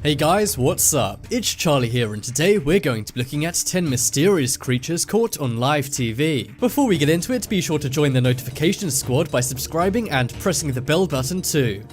Hey guys, what's up? It's Charlie here, and today we're going to be looking at 10 mysterious creatures caught on live TV. Before we get into it, be sure to join the notification squad by subscribing and pressing the bell button too.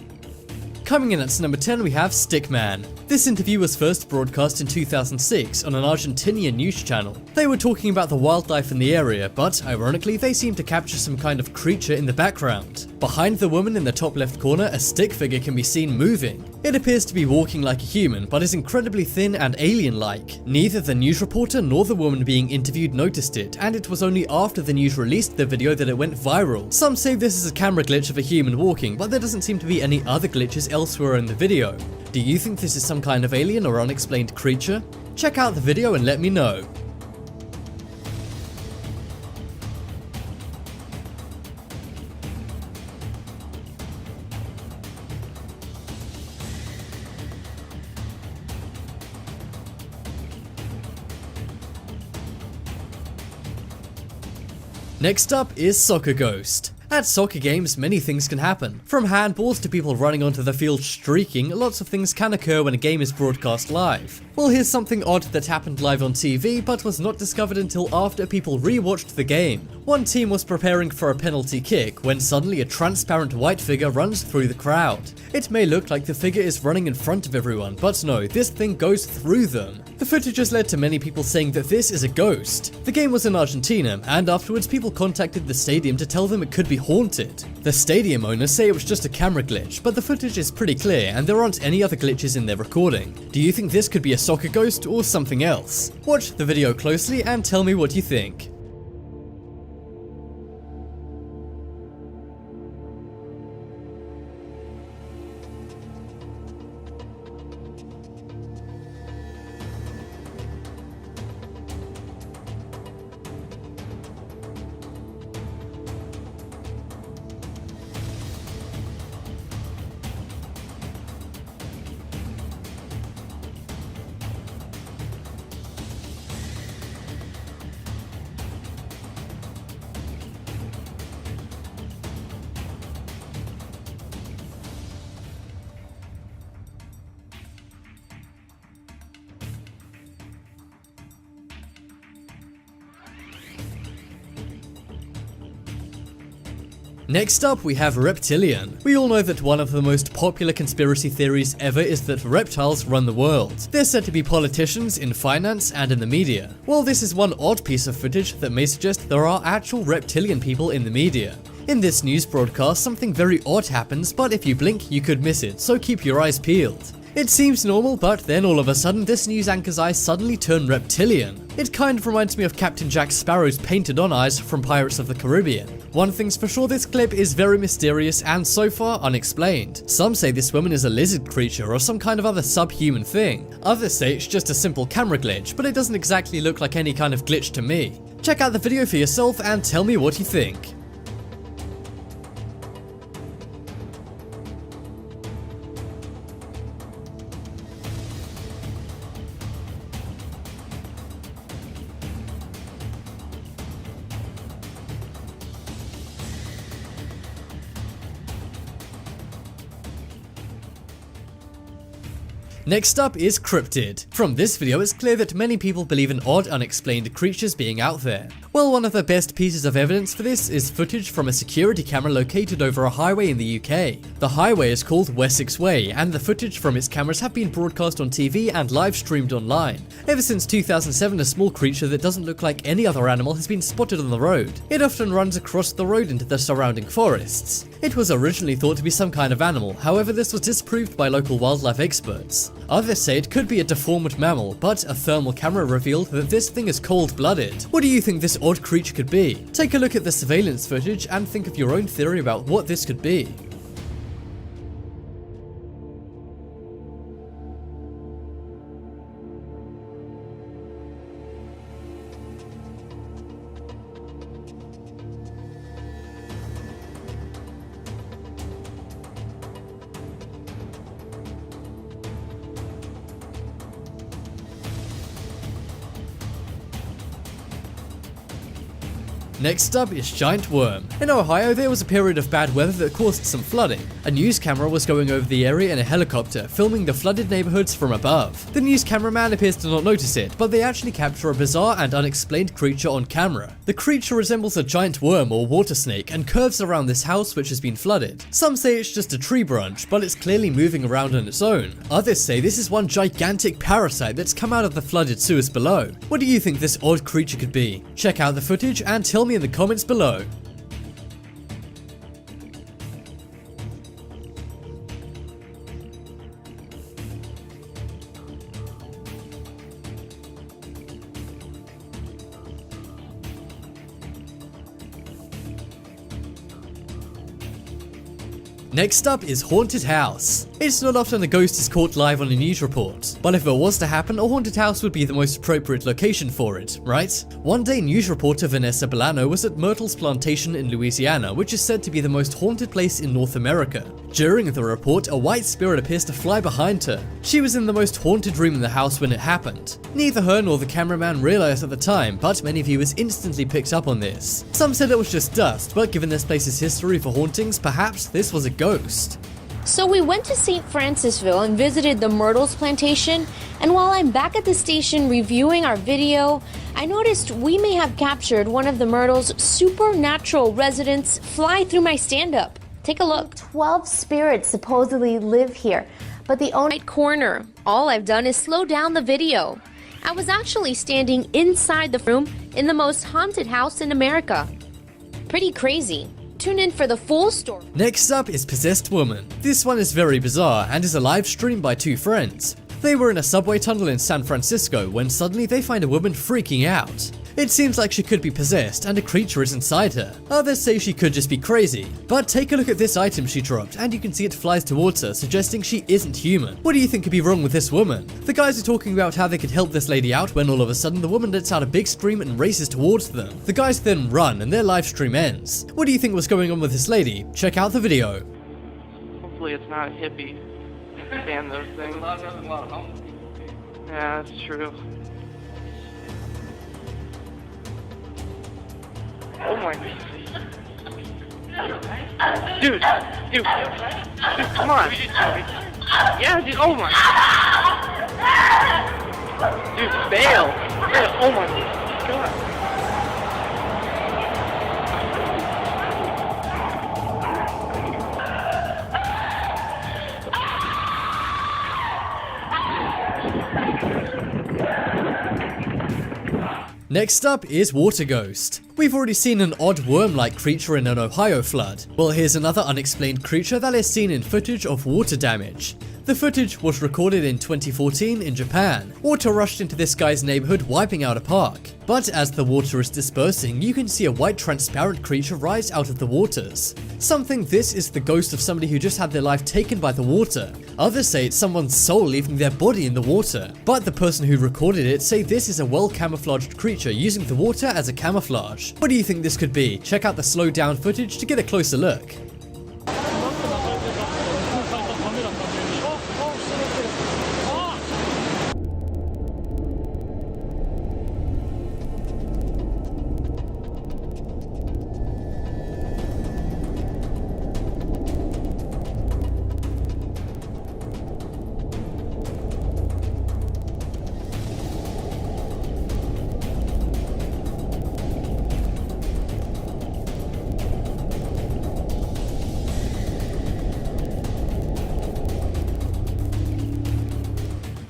Coming in at number 10 we have STICKMAN. This interview was first broadcast in 2006 on an Argentinian news channel. They were talking about the wildlife in the area, but ironically they seemed to capture some kind of creature in the background. Behind the woman in the top left corner, a stick figure can be seen moving. It appears to be walking like a human, but is incredibly thin and alien-like. Neither the news reporter nor the woman being interviewed noticed it, and it was only after the news released the video that it went viral. Some say this is a camera glitch of a human walking, but there doesn't seem to be any other glitches elsewhere in the video. Do you think this is some kind of alien or unexplained creature? Check out the video and let me know. Next up is Soccer Ghost. At soccer games, many things can happen. From handballs to people running onto the field streaking, lots of things can occur when a game is broadcast live. Well, here's something odd that happened live on TV but was not discovered until after people rewatched the game. One team was preparing for a penalty kick when suddenly a transparent white figure runs through the crowd. It may look like the figure is running in front of everyone, but no, this thing goes through them. The footage has led to many people saying that this is a ghost. The game was in Argentina, and afterwards people contacted the stadium to tell them it could be haunted. The stadium owners say it was just a camera glitch, but the footage is pretty clear and there aren't any other glitches in their recording. Do you think this could be a soccer ghost or something else? Watch the video closely and tell me what you think. Next up we have Reptilian. We all know that one of the most popular conspiracy theories ever is that reptiles run the world. They're said to be politicians, in finance, and in the media. Well, this is one odd piece of footage that may suggest there are actual reptilian people in the media. In this news broadcast, something very odd happens, but if you blink, you could miss it, so keep your eyes peeled. It seems normal, but then all of a sudden this news anchor's eyes suddenly turn reptilian. It kind of reminds me of Captain Jack Sparrow's painted on eyes from Pirates of the Caribbean. One thing's for sure, this clip is very mysterious and so far unexplained. Some say this woman is a lizard creature or some kind of other subhuman thing. Others say it's just a simple camera glitch, but it doesn't exactly look like any kind of glitch to me. Check out the video for yourself and tell me what you think. Next up is CRYPTID. From this video it's clear that many people believe in odd unexplained creatures being out there. Well, one of the best pieces of evidence for this is footage from a security camera located over a highway in the UK. The highway is called Wessex Way, and the footage from its cameras have been broadcast on TV and live streamed online. Ever since 2007, a small creature that doesn't look like any other animal has been spotted on the road. It often runs across the road into the surrounding forests. It was originally thought to be some kind of animal, however this was disproved by local wildlife experts. Others say it could be a deformed mammal, but a thermal camera revealed that this thing is cold-blooded. What do you think this odd creature could be? Take a look at the surveillance footage and think of your own theory about what this could be. Next up is giant worm. In Ohio, there was a period of bad weather that caused some flooding. A news camera was going over the area in a helicopter, filming the flooded neighborhoods from above. The news cameraman appears to not notice it, but they actually capture a bizarre and unexplained creature on camera. The creature resembles a giant worm or water snake and curves around this house which has been flooded. Some say it's just a tree branch, but it's clearly moving around on its own. Others say this is one gigantic parasite that's come out of the flooded sewers below. What do you think this odd creature could be? Check out the footage and tell me in the comments below. Next up is haunted house. It's not often a ghost is caught live on a news report, but if it was to happen, a haunted house would be the most appropriate location for it, right? One day, news reporter Vanessa Bolano was at Myrtle's plantation in Louisiana, which is said to be the most haunted place in North America. During the report, a white spirit appears to fly behind her. She was in the most haunted room in the house when it happened. Neither her nor the cameraman realized at the time, but many viewers instantly picked up on this. Some said it was just dust, but given this place's history for hauntings, perhaps this was a ghost. So we went to St. Francisville and visited the Myrtles plantation, and while I'm back at the station reviewing our video, I noticed we may have captured one of the Myrtles' supernatural residents fly through my stand-up. Take a look. 12 spirits supposedly live here, but the only corner. All I've done is slow down the video. I was actually standing inside the room in the most haunted house in America. Pretty crazy. Tune in for the full story. Next up is Possessed Woman. This one is very bizarre and is a live stream by two friends. They were in a subway tunnel in San Francisco when suddenly they find a woman freaking out. It seems like she could be possessed and a creature is inside her. Others say she could just be crazy. But take a look at this item she dropped and you can see it flies towards her, suggesting she isn't human. What do you think could be wrong with this woman? The guys are talking about how they could help this lady out when all of a sudden the woman lets out a big scream and races towards them. The guys then run and their live stream ends. What do you think was going on with this lady? Check out the video. Hopefully it's not a hippie. Ban those things. Yeah, that's true. Oh my dude, come on. Yeah, dude, oh my. Dude, fail. Oh my god. Next up is Water Ghost. We've already seen an odd worm-like creature in an Ohio flood. Well, here's another unexplained creature that is seen in footage of water damage. The footage was recorded in 2014 in Japan. Water rushed into this guy's neighborhood, wiping out a park. But as the water is dispersing, you can see a white transparent creature rise out of the waters. Some think this is the ghost of somebody who just had their life taken by the water. Others say it's someone's soul leaving their body in the water. But the person who recorded it say this is a well-camouflaged creature using the water as a camouflage. What do you think this could be? Check out the slowed down footage to get a closer look.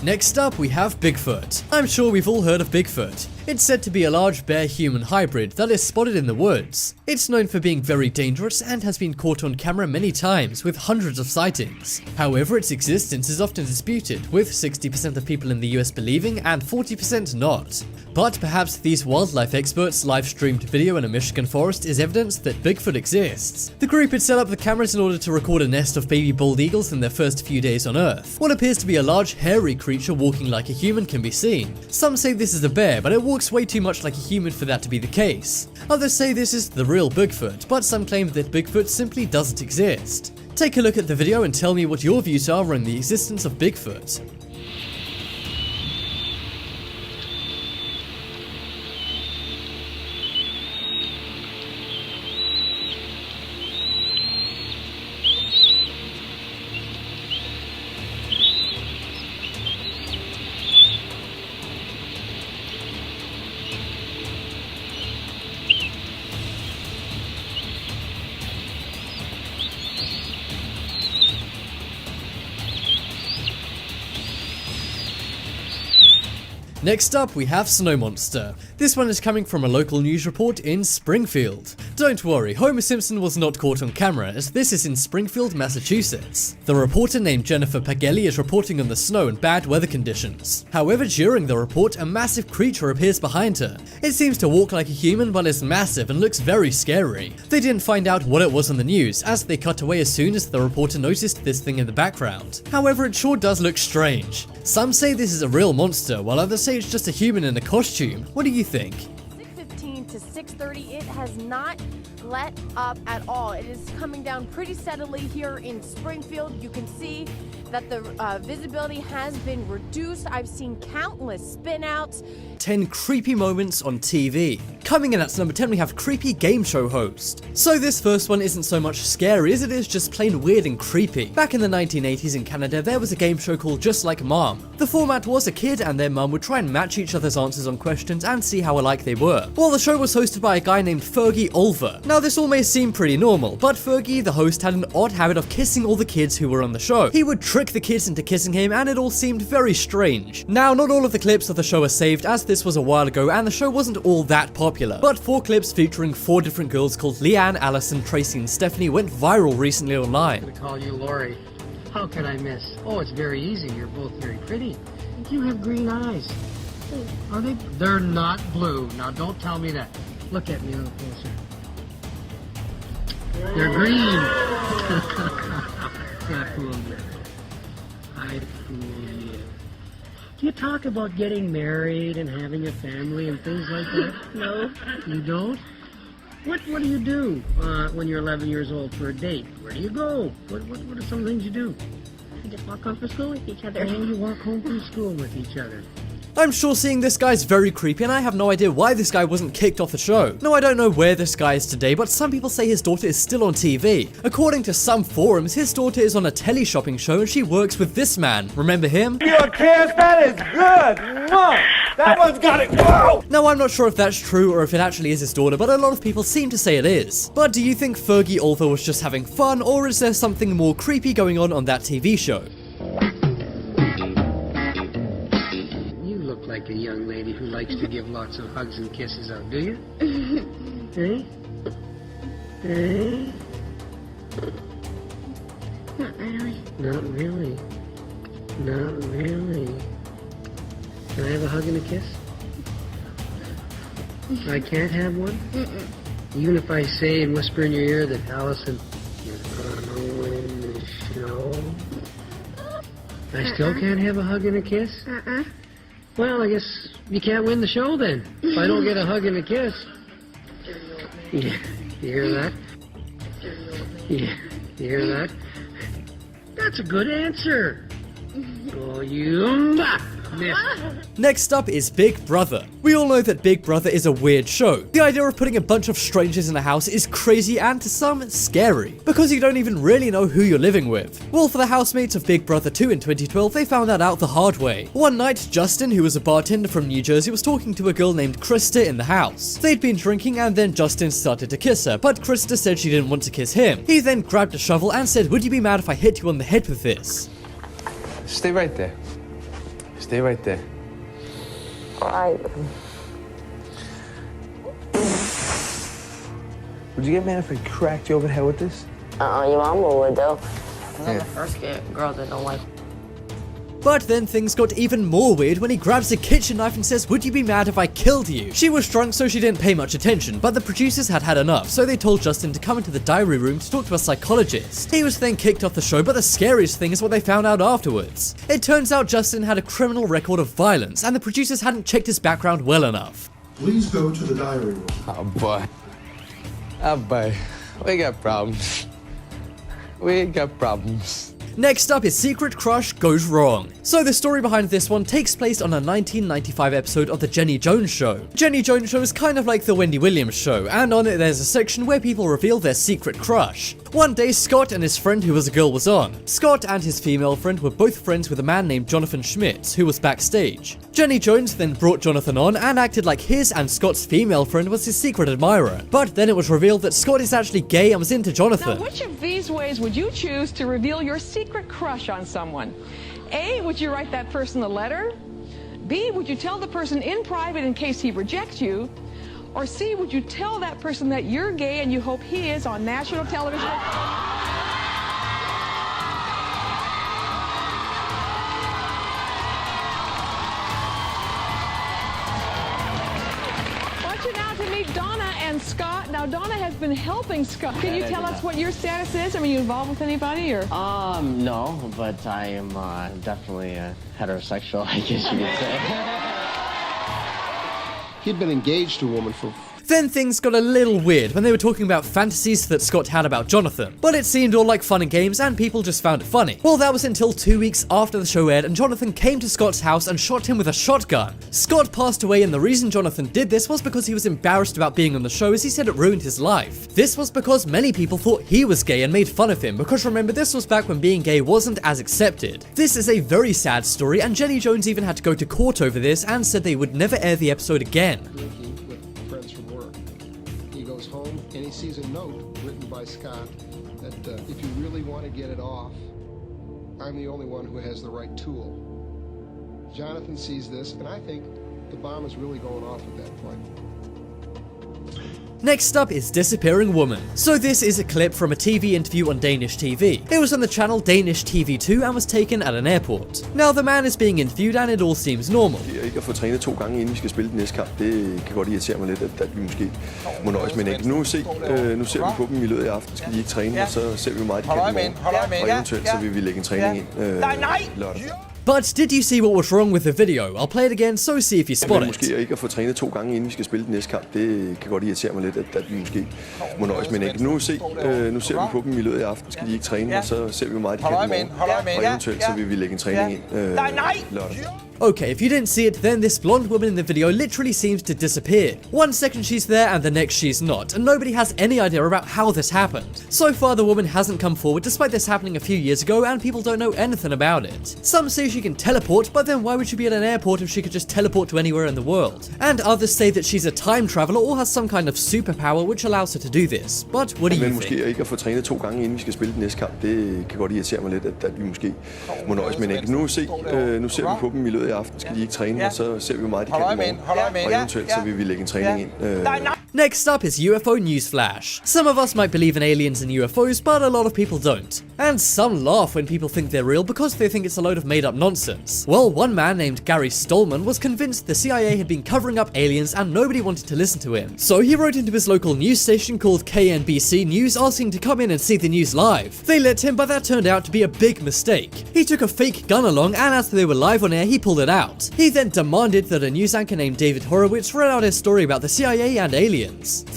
Next up, we have Bigfoot. I'm sure we've all heard of Bigfoot. It's said to be a large bear-human hybrid that is spotted in the woods. It's known for being very dangerous and has been caught on camera many times with hundreds of sightings. However, its existence is often disputed, with 60% of people in the US believing and 40% not. But perhaps these wildlife experts' live-streamed video in a Michigan forest is evidence that Bigfoot exists. The group had set up the cameras in order to record a nest of baby bald eagles in their first few days on Earth. What appears to be a large hairy creature walking like a human can be seen. Some say this is a bear, but it walks way too much like a human for that to be the case. Others say this is the real Bigfoot, but some claim that Bigfoot simply doesn't exist. Take a look at the video and tell me what your views are on the existence of Bigfoot. Next up, we have Snow Monster. This one is coming from a local news report in Springfield. Don't worry, Homer Simpson was not caught on camera, as this is in Springfield, Massachusetts. The reporter named Jennifer Pagelli is reporting on the snow and bad weather conditions. However, during the report, a massive creature appears behind her. It seems to walk like a human, but is massive and looks very scary. They didn't find out what it was on the news, as they cut away as soon as the reporter noticed this thing in the background. However, it sure does look strange. Some say this is a real monster, while others say it's just a human in a costume. What do you think? 6:15 to 6:30, it has not let up at all. It is coming down pretty steadily here in Springfield. You can see that the visibility has been reduced. I've seen countless spin outs. 10 creepy moments on TV. Coming in at number 10, we have creepy game show host. So this first one isn't so much scary as it is just plain weird and creepy. Back in the 1980s in Canada, there was a game show called Just Like Mom. The format was a kid and their mum would try and match each other's answers on questions and see how alike they were. Well, the show was hosted by a guy named Fergie Ulver. Now this all may seem pretty normal, but Fergie, the host, had an odd habit of kissing all the kids who were on the show. He would trick the kids into kissing him and it all seemed very strange. Now, not all of the clips of the show are saved, as this was a while ago and the show wasn't all that popular, but 4 clips featuring 4 different girls called Leanne, Allison, Tracy and Stephanie went viral recently online. I'm gonna call you Lori. How could I miss? Oh, it's very easy. You're both very pretty. You have green eyes. Are they? They're not blue. Now don't tell me that. Look at me a little closer. They're green. I fooled you. I fooled you. Do you talk about getting married and having a family and things like that? No. You don't? What do you do when you're 11 years old for a date? Where do you go? What are some things you do? We just walk home from school with each other. Oh, you walk home from school with each other. I'm sure seeing this guy is very creepy and I have no idea why this guy wasn't kicked off the show. No, I don't know where this guy is today, but some people say his daughter is still on TV. According to some forums, his daughter is on a teleshopping show and she works with this man. Remember him? Your kiss, that is good! Mwah! That one's got it! Whoa! Now, I'm not sure if that's true or if it actually is his daughter, but a lot of people seem to say it is. But do you think Fergie Ulver was just having fun, or is there something more creepy going on that TV show? Like a young lady who likes to give lots of hugs and kisses out, do you? Hey? Hey? Not really. Not really. Not really. Can I have a hug and a kiss? I can't have one? Even if I say and whisper in your ear that Allison, you're gonna win the show, I still can't have a hug and a kiss? Well, I guess you can't win the show then. If I don't get a hug and a kiss. Yeah, you hear that? Yeah, you hear that? That's a good answer. Oh, you missed. Next up is Big Brother. We all know that Big Brother is a weird show. The idea of putting a bunch of strangers in a house is crazy and to some scary, because you don't even really know who you're living with. Well, for the housemates of Big Brother 2 in 2012, they found that out the hard way. One night, Justin, who was a bartender from New Jersey, was talking to a girl named Krista in the house. They'd been drinking and then Justin started to kiss her, but Krista said she didn't want to kiss him. He then grabbed a shovel and said, "Would you be mad if I hit you on the head with this?" Stay right there. Stay right there. Alright. Would you get mad if I cracked you over the head with this? Your mama would though. I'm the first girl that don't like. But then things got even more weird when he grabs a kitchen knife and says, "Would you be mad if I killed you?" She was drunk, so she didn't pay much attention, but the producers had had enough, so they told Justin to come into the diary room to talk to a psychologist. He was then kicked off the show, but the scariest thing is what they found out afterwards. It turns out Justin had a criminal record of violence, and the producers hadn't checked his background well enough. Please go to the diary room. Oh, boy. Oh, boy. We got problems. We got problems. Next up is Secret Crush Goes Wrong. So the story behind this one takes place on a 1995 episode of the Jenny Jones Show. Jenny Jones Show is kind of like the Wendy Williams Show, and on it there's a section where people reveal their secret crush. One day, Scott and his friend who was a girl was on. Scott and his female friend were both friends with a man named Jonathan Schmitz, who was backstage. Jenny Jones then brought Jonathan on and acted like his and Scott's female friend was his secret admirer. But then it was revealed that Scott is actually gay and was into Jonathan. Now, which of these ways would you choose to reveal your secret crush on someone? A, would you write that person a letter? B, would you tell the person in private in case he rejects you? Or C, would you tell that person that you're gay and you hope he is on national television? Donna and Scott. Now, Donna has been helping Scott. Can you tell us what your status is? I mean, are you involved with anybody, or? No, but I am definitely heterosexual, I guess you could say. He'd been engaged to a woman for... Then things got a little weird when they were talking about fantasies that Scott had about Jonathan, but it seemed all like fun and games and people just found it funny. Well, that was until 2 weeks after the show aired and Jonathan came to Scott's house and shot him with a shotgun. Scott passed away, and the reason Jonathan did this was because he was embarrassed about being on the show, as he said it ruined his life. This was because many people thought he was gay and made fun of him, because remember, this was back when being gay wasn't as accepted. This is a very sad story, and Jenny Jones even had to go to court over this and said they would never air the episode again. And he sees a note written by Scott that if you really want to get it off, I'm the only one who has the right tool. Jonathan sees this, and I think the bomb is really going off at that point. Next up is Disappearing Woman. So this is a clip from a TV interview on Danish TV. It was on the channel Danish TV2 and was taken at an airport. Now the man is being interviewed and it all seems normal. Ikke at få trænet 2 gange inden vi skal spille den næste kamp, det kan godt irritere mig lidt, at vi måske må nøjes med en enkelt. Nu ser vi på dem i løbet af aften, skal de ikke træne, og så ser vi hvor meget de kan i morgen. Og eventuelt så vil vi lægge en træning ind lørdag. But did you see what was wrong with the video? I'll play it again, so see if you spot it. Måske ikke at få trænet 2 gange inden vi skal spille den næste kamp, det kan godt irritere mig lidt, at vi måske må nøjes med en enkelt. Nu ser vi på dem i løbet af aften, skal de ikke træne, og så ser vi hvor meget de kan i morgen. Og eventuelt så vil vi lægge en træning ind lørdag. Okay, if you didn't see it, then this blonde woman in the video literally seems to disappear. 1 second she's there and the next she's not, and nobody has any idea about how this happened. So far the woman hasn't come forward despite this happening a few years ago, and people don't know anything about it. Some say she can teleport, but then why would she be at an airport if she could just teleport to anywhere in the world? And others say that she's a time traveler or has some kind of superpower which allows her to do this. But what do you think? Måske ikke at få trænet 2 gange inden vi skal spille den næste kamp, det kan godt irritere mig lidt, at vi måske må nøjes med en enkelt. Nu ser vi på dem i løbet af aften, skal de ikke træne, og så ser vi hvor meget de kan i morgen. Og eventuelt så vil vi lægge en træning ind. Next up is UFO Newsflash. Some of us might believe in aliens and UFOs, but a lot of people don't. And some laugh when people think they're real because they think it's a load of made-up nonsense. Well, one man named Gary Stolman was convinced the CIA had been covering up aliens and nobody wanted to listen to him. So he wrote into his local news station called KNBC News asking to come in and see the news live. They let him, but that turned out to be a big mistake. He took a fake gun along, and as they were live on air, he pulled it out. He then demanded that a news anchor named David Horowitz read out his story about the CIA and aliens.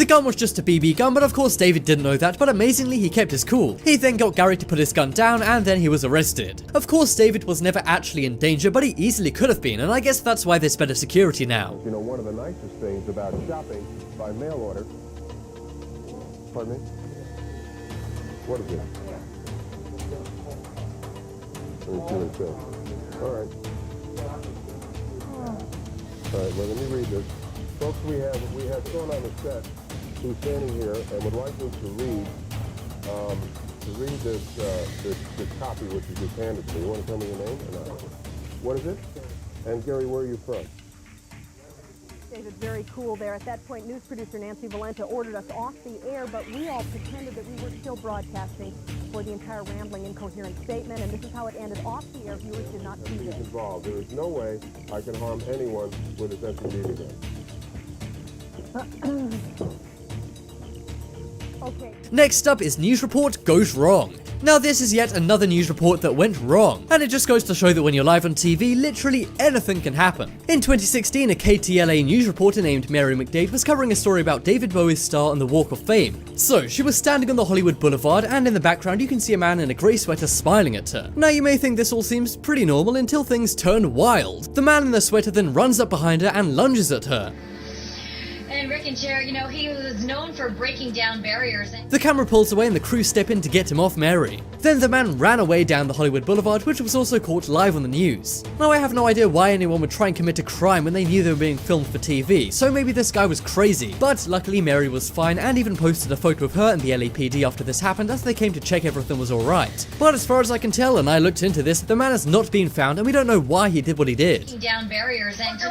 The gun was just a BB gun, but of course David didn't know that, but amazingly he kept his cool. He then got Gary to put his gun down, and then he was arrested. Of course David was never actually in danger, but he easily could have been, and I guess that's why there's better security now. You know, one of the nicest things about shopping by mail order... Pardon me? What is it? Let me see what it says. All right. All right, well, let me read this. Folks, we have someone on the set who's standing here and would like me to read this copy which you just handed to me. You want to tell me your name or not? What is it? And Gary, where are you from? David, very cool there. At that point, news producer Nancy Valenta ordered us off the air, but we all pretended that we were still broadcasting for the entire rambling, incoherent statement, and this is how it ended. Off the air, viewers did not see this. Involved. There is no way I can harm anyone with a SMD gun. Okay. Next up is News Report Goes Wrong. Now this is yet another news report that went wrong, and it just goes to show that when you're live on TV, literally anything can happen. In 2016, a KTLA news reporter named Mary McDade was covering a story about David Bowie's star on the Walk of Fame. So she was standing on the Hollywood Boulevard, and in the background you can see a man in a grey sweater smiling at her. Now you may think this all seems pretty normal until things turn wild. The man in the sweater then runs up behind her and lunges at her. And Rick and Chair, you know, he was known for breaking down barriers. The camera pulls away and the crew step in to get him off Mary. Then the man ran away down the Hollywood Boulevard, which was also caught live on the news. Now I have no idea why anyone would try and commit a crime when they knew they were being filmed for TV, so maybe this guy was crazy. But luckily Mary was fine and even posted a photo of her and the LAPD after this happened as they came to check everything was alright. But as far as I can tell, and I looked into this, the man has not been found and we don't know why he did what he did. Breaking down barriers and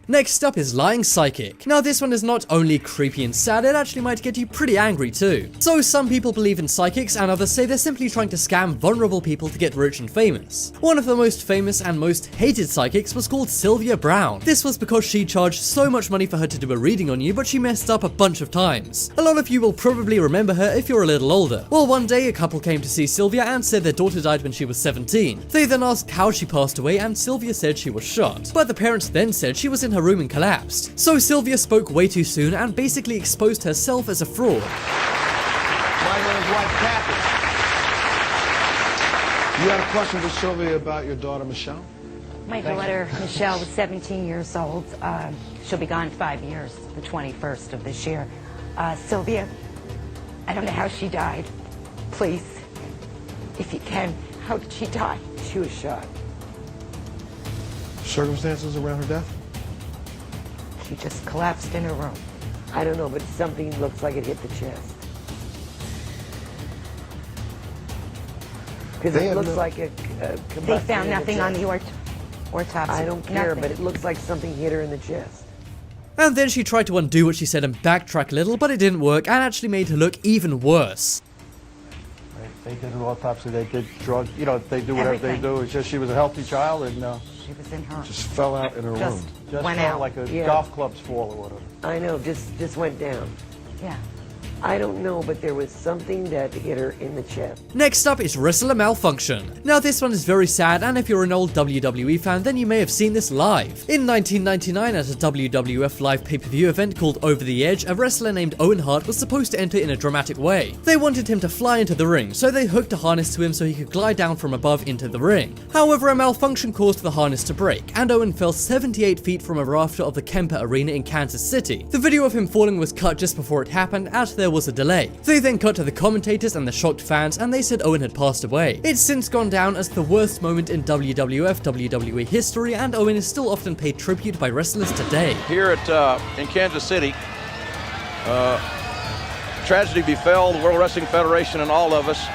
Next up is Lying Psychic. Now this one is not only creepy and sad, it actually might get you pretty angry too. So some people believe in psychics and others say they're simply trying to scam vulnerable people to get rich and famous. One of the most famous and most hated psychics was called Sylvia Brown. This was because she charged so much money for her to do a reading on you, but she messed up a bunch of times. A lot of you will probably remember her if you're a little older. Well, one day a couple came to see Sylvia and said their daughter died when she was 17. They then asked how she passed away and Sylvia said she was shot. But the parents then said she was in her room and collapsed. So Sylvia spoke way too soon and basically exposed herself as a fraud. My name is White Kathy. You had a question for Sylvia about your daughter, Michelle? My daughter, Michelle, was 17 years old. She'll be gone 5 years, the 21st of this year. Sylvia, I don't know how she died. Please, if you can, how did she die? She was shot. Circumstances around her death? She just collapsed in her room. I don't know, but something looks like it hit the chest. Because it looks like a combustion. They found nothing on the autopsy. I don't care, Nothing. but it looks like something hit her in the chest. And then she tried to undo what she said and backtrack a little, but it didn't work and actually made her look even worse. They did an autopsy, they did drugs, you know, they do whatever they do. It's just she was a healthy child and she was in her. just fell out in her room. Just went fell out. like a golf club's fall or whatever. I know, just went down. Yeah. I don't know, but there was something that hit her in the chest. Next up is Wrestler Malfunction. Now this one is very sad, and if you're an old WWE fan then you may have seen this live. In 1999 at a WWF live pay-per-view event called Over the Edge, a wrestler named Owen Hart was supposed to enter in a dramatic way. They wanted him to fly into the ring, so they hooked a harness to him so he could glide down from above into the ring. However, a malfunction caused the harness to break, and Owen fell 78 feet from a rafter of the Kemper Arena in Kansas City. The video of him falling was cut just before it happened as there was a delay. They then cut to the commentators and the shocked fans and they said Owen had passed away. It's since gone down as the worst moment in WWF WWE history, and Owen is still often paid tribute by wrestlers today. Here in Kansas City, tragedy befell the World Wrestling Federation and all of us.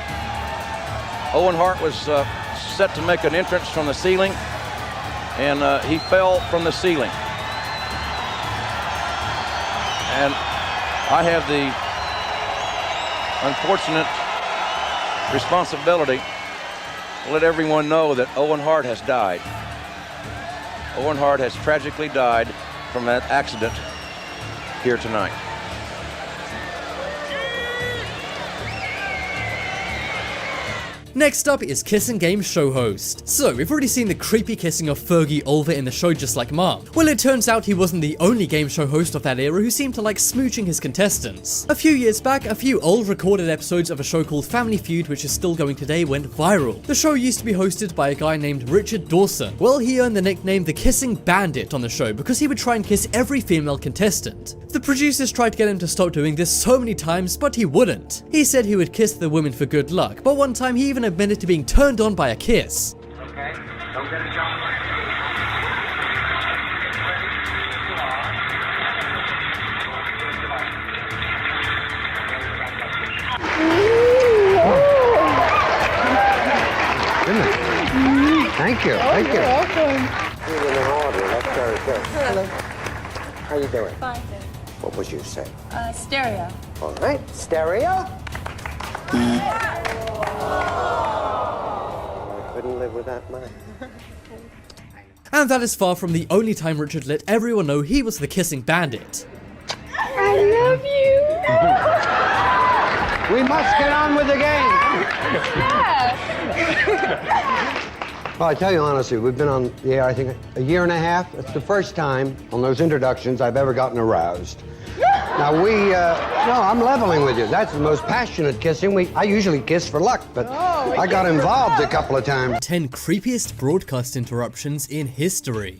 Owen Hart was set to make an entrance from the ceiling, and he fell from the ceiling. And I have the unfortunate responsibility to let everyone know that Owen Hart has died. Owen Hart has tragically died from that accident here tonight. Next up is Kissing Game show host. So, we've already seen the creepy kissing of Fergie Olver in the show Just Like Mom. Well, it turns out he wasn't the only game show host of that era who seemed to like smooching his contestants. A few years back, a few old recorded episodes of a show called Family Feud, which is still going today, went viral. The show used to be hosted by a guy named Richard Dawson. Well, he earned the nickname the Kissing Bandit on the show because he would try and kiss every female contestant. The producers tried to get him to stop doing this so many times, but he wouldn't. He said he would kiss the women for good luck, but one time he even admitted to being turned on by a kiss. Okay, don't get a shot. Thank you. Thank you. You're in an order. That's very good. Hello. How you doing? Fine. What was you say? Stereo. All right, stereo. I couldn't live without mine. And that is far from the only time Richard let everyone know he was the Kissing Bandit. I love you. We must get on with the game. Well, I tell you honestly, we've been on the air, I think, a year and a half. It's the first time on those introductions I've ever gotten aroused. Now, no, I'm leveling with you. That's the most passionate kissing. I usually kiss for luck, but I got involved a couple of times. 10 creepiest broadcast interruptions in history.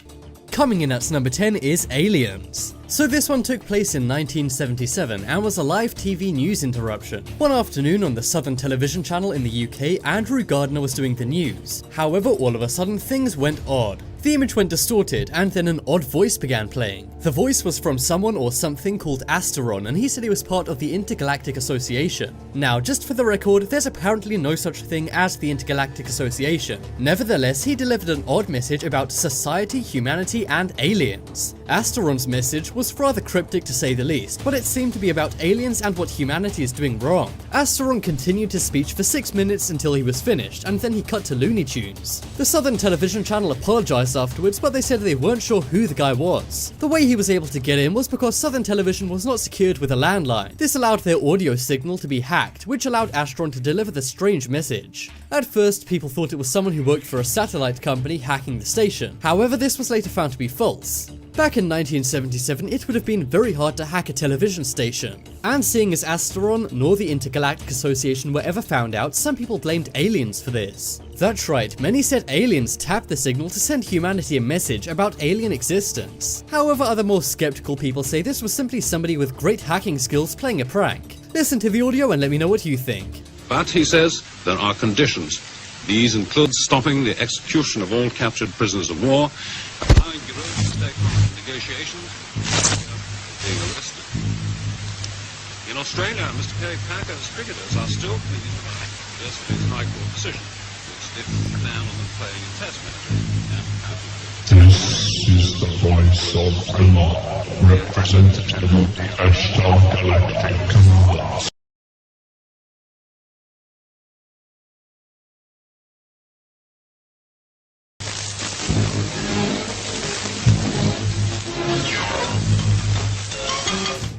Coming in at number 10 is Aliens. So this one took place in 1977 and was a live TV news interruption. One afternoon on the Southern Television Channel in the UK, Andrew Gardner was doing the news. However, all of a sudden things went odd. The image went distorted and then an odd voice began playing. The voice was from someone or something called Asteron, and he said he was part of the Intergalactic Association. Now, just for the record, there's apparently no such thing as the Intergalactic Association. Nevertheless, he delivered an odd message about society, humanity, and aliens. Asteron's message was rather cryptic to say the least, but it seemed to be about aliens and what humanity is doing wrong. Asteron continued his speech for 6 minutes until he was finished, and then he cut to Looney Tunes. The Southern Television Channel apologized afterwards, but they said they weren't sure who the guy was. The way he was able to get in was because Southern Television was not secured with a landline. This allowed their audio signal to be hacked, which allowed Asteron to deliver the strange message. At first, people thought it was someone who worked for a satellite company hacking the station. However, this was later found to be false. Back in 1977, it would have been very hard to hack a television station. And seeing as Asteron nor the Intergalactic Association were ever found out, some people blamed aliens for this. That's right, many said aliens tapped the signal to send humanity a message about alien existence. However, other more skeptical people say this was simply somebody with great hacking skills playing a prank. Listen to the audio and let me know what you think. But, he says, there are conditions. These include stopping the execution of all captured prisoners of war, allowing Bureau to take negotiations, being arrested. In Australia, Mr. Kerry Packer's cricketers are still pleading the right. Yesterday's High Court decision, which didn't ban on them playing in Test matches. This is the voice of Allah, representative of the Ashtar Galactic Command.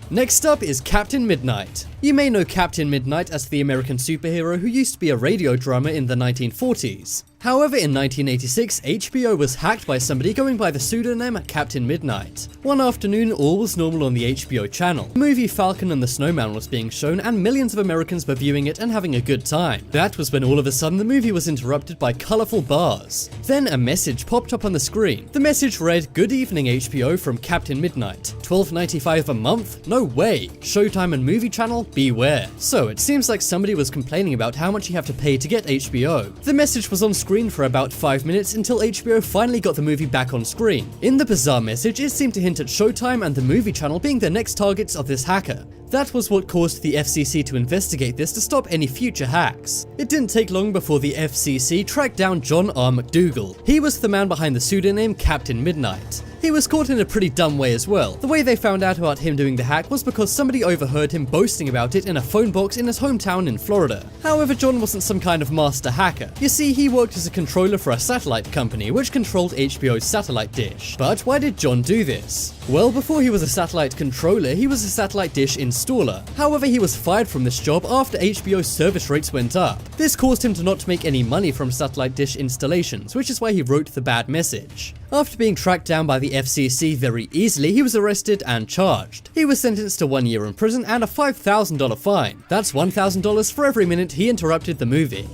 Next up is Captain Midnight. You may know Captain Midnight as the American superhero who used to be a radio drummer in the 1940s. However, in 1986, HBO was hacked by somebody going by the pseudonym Captain Midnight. One afternoon, all was normal on the HBO channel. The movie Falcon and the Snowman was being shown, and millions of Americans were viewing it and having a good time. That was when all of a sudden the movie was interrupted by colourful bars. Then a message popped up on the screen. The message read, "Good evening HBO from Captain Midnight. $12.95 a month? No way. Showtime and Movie Channel? Beware." So it seems like somebody was complaining about how much you have to pay to get HBO. The message was on screen for about 5 minutes until HBO finally got the movie back on screen. In the bizarre message, it seemed to hint at Showtime and the Movie Channel being the next targets of this hacker. That was what caused the FCC to investigate this to stop any future hacks. It didn't take long before the FCC tracked down John R. McDougal. He was the man behind the pseudonym Captain Midnight. He was caught in a pretty dumb way as well. The way they found out about him doing the hack was because somebody overheard him boasting about it in a phone box in his hometown in Florida. However, John wasn't some kind of master hacker. You see, he worked as a controller for a satellite company which controlled HBO's satellite dish. But why did John do this? Well, before he was a satellite controller, he was a satellite dish installer. However, he was fired from this job after HBO's service rates went up. This caused him to not make any money from satellite dish installations, which is why he wrote the bad message. After being tracked down by the FCC very easily, he was arrested and charged. He was sentenced to 1 year in prison and a $5,000 fine. That's $1,000 for every minute he interrupted the movie.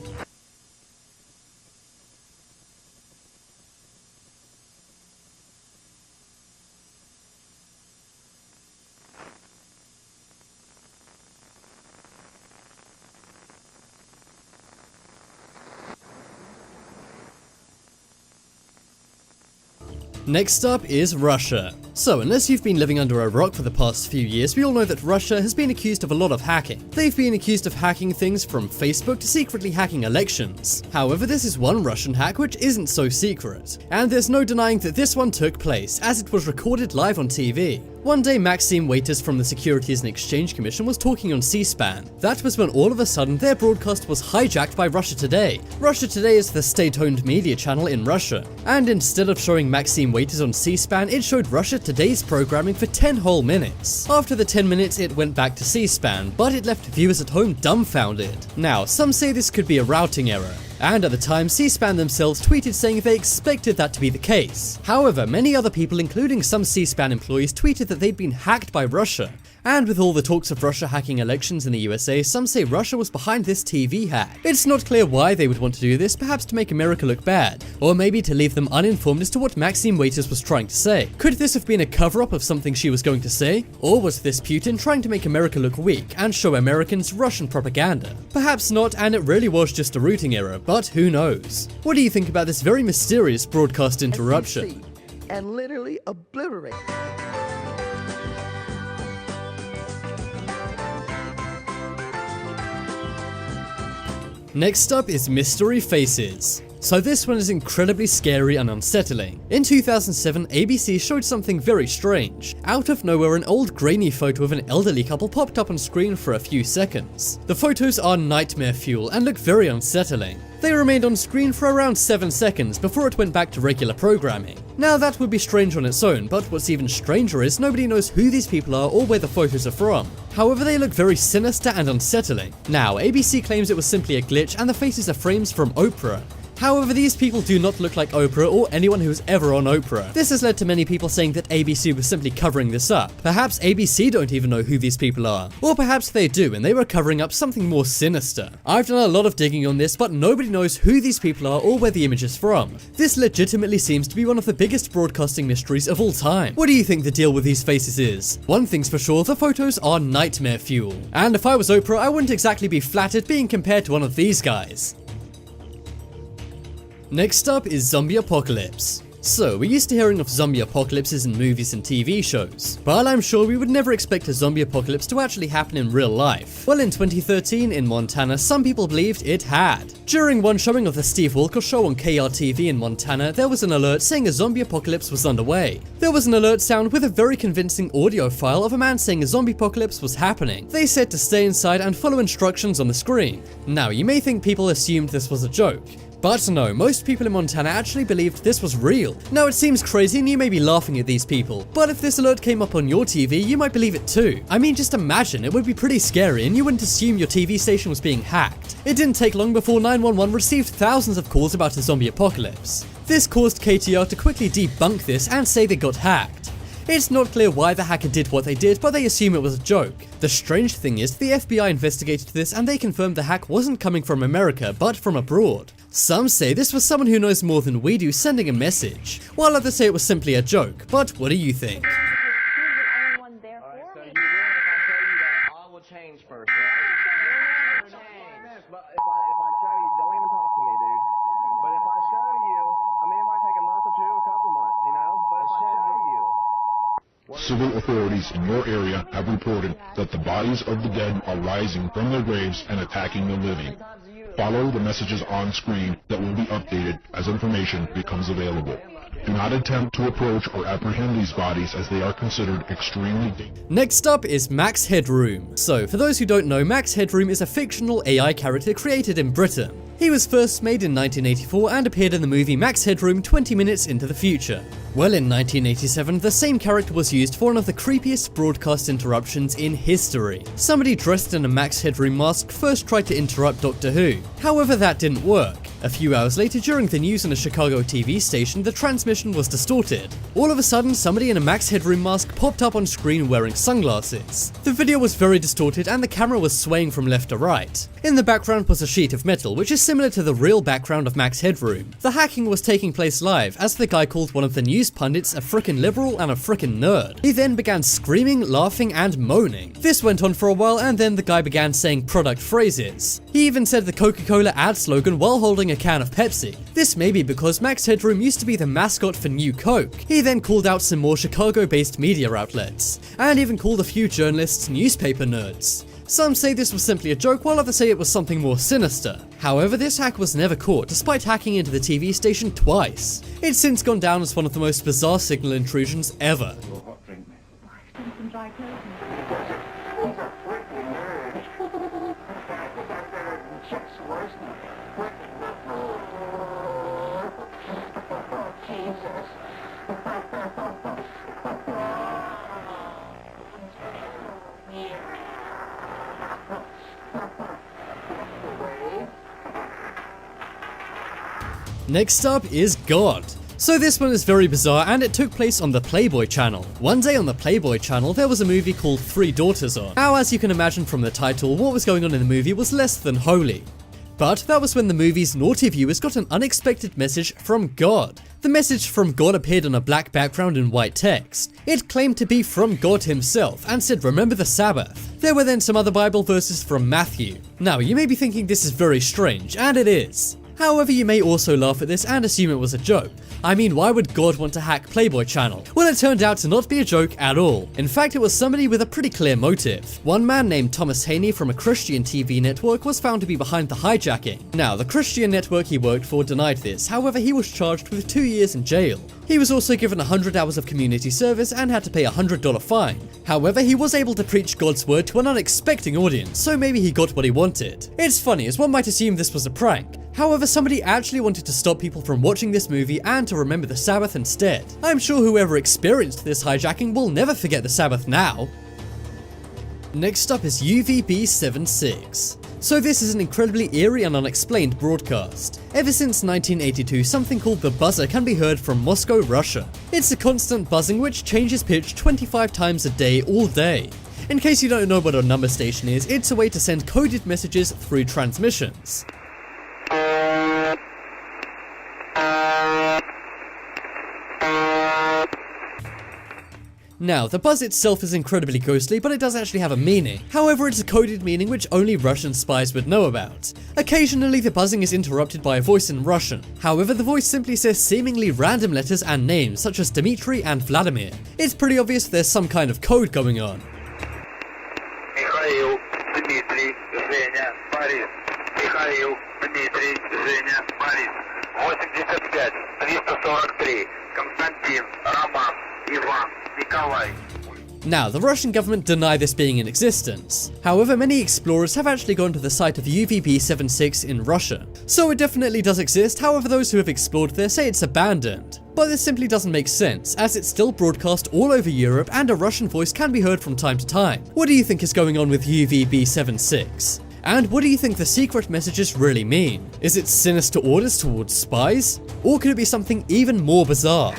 Next up is Russia. So, unless you've been living under a rock for the past few years, we all know that Russia has been accused of a lot of hacking. They've been accused of hacking things from Facebook to secretly hacking elections. However, this is one Russian hack which isn't so secret. And there's no denying that this one took place, as it was recorded live on TV. One day, Maxime Waiters from the Securities and Exchange Commission was talking on C-SPAN. That was when all of a sudden their broadcast was hijacked by Russia Today. Russia Today is the state-owned media channel in Russia. And instead of showing Maxime Waiters on C-SPAN, it showed Russia Today's programming for 10 whole minutes. After the 10 minutes, it went back to C-SPAN, but it left viewers at home dumbfounded. Now, some say this could be a routing error. And at the time, C-SPAN themselves tweeted saying they expected that to be the case. However, many other people, including some C-SPAN employees, tweeted that they'd been hacked by Russia. And with all the talks of Russia hacking elections in the USA, some say Russia was behind this TV hack. It's not clear why they would want to do this, perhaps to make America look bad, or maybe to leave them uninformed as to what Maxine Waters was trying to say. Could this have been a cover-up of something she was going to say? Or was this Putin trying to make America look weak and show Americans Russian propaganda? Perhaps not, and it really was just a routing error, but who knows? What do you think about this very mysterious broadcast interruption? And literally obliterate. Next up is Mystery Faces. So this one is incredibly scary and unsettling. In 2007, ABC showed something very strange. Out of nowhere, an old grainy photo of an elderly couple popped up on screen for a few seconds. The photos are nightmare fuel and look very unsettling. They remained on screen for around 7 seconds before it went back to regular programming. Now that would be strange on its own, but what's even stranger is nobody knows who these people are or where the photos are from. However, they look very sinister and unsettling. Now, ABC claims it was simply a glitch and the faces are frames from Oprah. However, these people do not look like Oprah or anyone who's ever on Oprah. This has led to many people saying that ABC was simply covering this up. Perhaps ABC don't even know who these people are. Or perhaps they do and they were covering up something more sinister. I've done a lot of digging on this, but nobody knows who these people are or where the image is from. This legitimately seems to be one of the biggest broadcasting mysteries of all time. What do you think the deal with these faces is? One thing's for sure, the photos are nightmare fuel. And if I was Oprah, I wouldn't exactly be flattered being compared to one of these guys. Next up is zombie apocalypse. So, we're used to hearing of zombie apocalypses in movies and TV shows, but I'm sure we would never expect a zombie apocalypse to actually happen in real life. Well, in 2013 in Montana, some people believed it had. During one showing of the Steve Wilkos show on KRTV in Montana, there was an alert saying a zombie apocalypse was underway. There was an alert sound with a very convincing audio file of a man saying a zombie apocalypse was happening. They said to stay inside and follow instructions on the screen. Now, you may think people assumed this was a joke. But no, most people in Montana actually believed this was real. Now it seems crazy and you may be laughing at these people, but if this alert came up on your TV, you might believe it too. I mean, just imagine, it would be pretty scary and you wouldn't assume your TV station was being hacked. It didn't take long before 911 received thousands of calls about a zombie apocalypse. This caused KTR to quickly debunk this and say they got hacked. It's not clear why the hacker did what they did, but they assume it was a joke. The strange thing is, the FBI investigated this and they confirmed the hack wasn't coming from America, but from abroad. Some say this was someone who knows more than we do sending a message, while others say it was simply a joke. But what do you think? Civil authorities in your area have reported that the bodies of the dead are rising from their graves and attacking the living. Follow the messages on screen that will be updated as information becomes available. Do not attempt to approach or apprehend these bodies as they are considered extremely dangerous. Next up is Max Headroom. So, for those who don't know, Max Headroom is a fictional AI character created in Britain. He was first made in 1984 and appeared in the movie Max Headroom 20 Minutes into the Future. Well, in 1987, the same character was used for one of the creepiest broadcast interruptions in history. Somebody dressed in a Max Headroom mask first tried to interrupt Doctor Who. However, that didn't work. A few hours later, during the news on a Chicago TV station, the transmission was distorted. All of a sudden, somebody in a Max Headroom mask popped up on screen wearing sunglasses. The video was very distorted and the camera was swaying from left to right. In the background was a sheet of metal, which is similar to the real background of Max Headroom. The hacking was taking place live, as the guy called one of the news pundits a frickin' liberal and a frickin' nerd. He then began screaming, laughing, and moaning. This went on for a while, and then the guy began saying product phrases. He even said the Coca-Cola ad slogan while holding a can of Pepsi. This may be because Max Headroom used to be the mascot for New Coke. He then called out some more Chicago-based media outlets, and even called a few journalists newspaper nerds. Some say this was simply a joke, while others say it was something more sinister. However, this hack was never caught, despite hacking into the TV station twice. It's since gone down as one of the most bizarre signal intrusions ever. Next up is God. So this one is very bizarre, and it took place on the Playboy channel. One day on the Playboy channel there was a movie called Three Daughters on. Now, as you can imagine from the title, what was going on in the movie was less than holy. But that was when the movie's naughty viewers got an unexpected message from God. The message from God appeared on a black background in white text. It claimed to be from God himself and said, "Remember the Sabbath." There were then some other Bible verses from Matthew. Now, you may be thinking this is very strange, and it is. However, you may also laugh at this and assume it was a joke. I mean, why would God want to hack Playboy channel? Well, it turned out to not be a joke at all. In fact, it was somebody with a pretty clear motive. One man named Thomas Haney from a Christian TV network was found to be behind the hijacking. Now, the Christian network he worked for denied this, however he was charged with 2 years in jail. He was also given 100 hours of community service and had to pay a $100 fine. However, he was able to preach God's word to an unexpected audience, so maybe he got what he wanted. It's funny, as one might assume this was a prank. However, somebody actually wanted to stop people from watching this movie and to remember the Sabbath instead. I'm sure whoever experienced this hijacking will never forget the Sabbath now. Next up is UVB76. So this is an incredibly eerie and unexplained broadcast. Ever since 1982, something called the buzzer can be heard from Moscow, Russia. It's a constant buzzing which changes pitch 25 times a day, all day. In case you don't know what a number station is, it's a way to send coded messages through transmissions. Now, the buzz itself is incredibly ghostly, but it does actually have a meaning. However, it's a coded meaning which only Russian spies would know about. Occasionally, the buzzing is interrupted by a voice in Russian. However, the voice simply says seemingly random letters and names, such as Dmitry and Vladimir. It's pretty obvious there's some kind of code going on. Mikhail, Dmitry, Zhenya, Boris. Mikhail, Dmitry, Zhenya, Boris. 85, 343, Konstantin, Roman, Ivan. Now, the Russian government deny this being in existence. However, many explorers have actually gone to the site of UVB76 in Russia. So it definitely does exist, however those who have explored there say it's abandoned. But this simply doesn't make sense, as it's still broadcast all over Europe and a Russian voice can be heard from time to time. What do you think is going on with UVB76? And what do you think the secret messages really mean? Is it sinister orders towards spies? Or could it be something even more bizarre?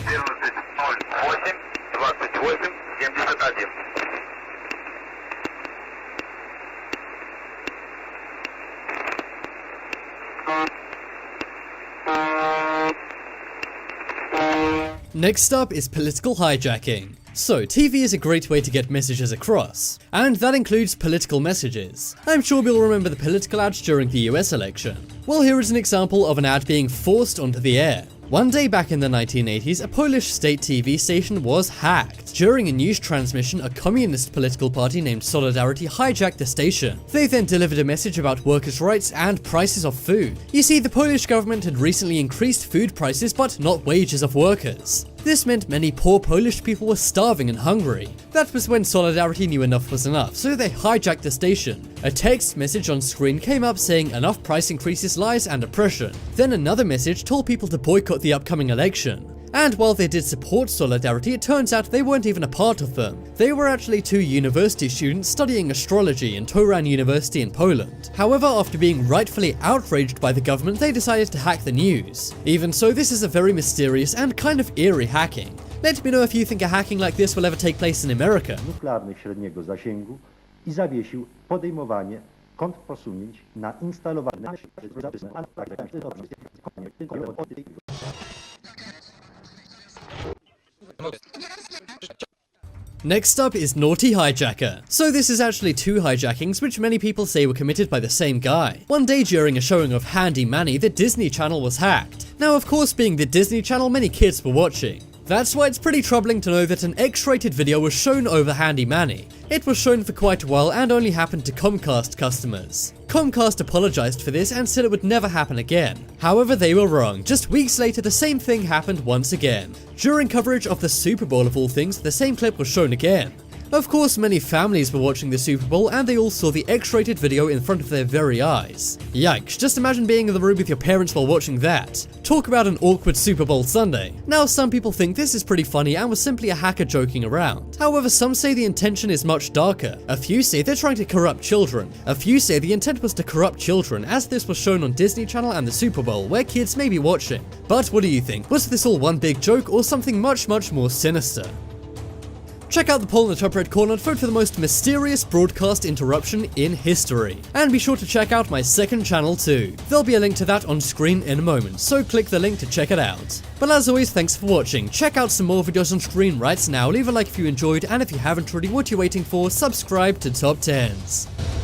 Next up is political hijacking. So, TV is a great way to get messages across, and that includes political messages. I'm sure we'll remember the political ads during the US election. Well, here is an example of an ad being forced onto the air. One day back in the 1980s, a Polish state TV station was hacked. During a news transmission, a communist political party named Solidarity hijacked the station. They then delivered a message about workers' rights and prices of food. You see, the Polish government had recently increased food prices, but not wages of workers. This meant many poor Polish people were starving and hungry. That was when Solidarity knew enough was enough, so they hijacked the station. A text message on screen came up saying enough price increases, lies and oppression. Then another message told people to boycott the upcoming election. And while they did support Solidarity, it turns out they weren't even a part of them. They were actually 2 university students studying astrology in Toruń University in Poland. However, after being rightfully outraged by the government, they decided to hack the news. Even so, this is a very mysterious and kind of eerie hacking. Let me know if you think a hacking like this will ever take place in America. Nuklearnych średniego zasięgu I zawiesił podejmowanie kontrposunięć na instalowane. Next up is Naughty Hijacker. So this is actually 2 hijackings which many people say were committed by the same guy. One day during a showing of Handy Manny, the Disney Channel was hacked. Now of course, being the Disney Channel, many kids were watching. That's why it's pretty troubling to know that an X-rated video was shown over Handy Manny. It was shown for quite a while and only happened to Comcast customers. Comcast apologized for this and said it would never happen again. However, they were wrong. Just weeks later, the same thing happened once again. During coverage of the Super Bowl of all things, the same clip was shown again. Of course, many families were watching the Super Bowl and they all saw the X-rated video in front of their very eyes. Yikes, just imagine being in the room with your parents while watching that. Talk about an awkward Super Bowl Sunday. Now, some people think this is pretty funny and was simply a hacker joking around. However, some say the intention is much darker. A few say they're trying to corrupt children. A few say the intent was to corrupt children, as this was shown on Disney Channel and the Super Bowl, where kids may be watching. But what do you think? Was this all one big joke or something much more sinister? Check out the poll in the top right corner and vote for the most mysterious broadcast interruption in history. And be sure to check out my second channel too. There'll be a link to that on screen in a moment, so click the link to check it out. But as always, thanks for watching. Check out some more videos on screen right now. Leave a like if you enjoyed, and if you haven't already, what you're waiting for, subscribe to Top 10s.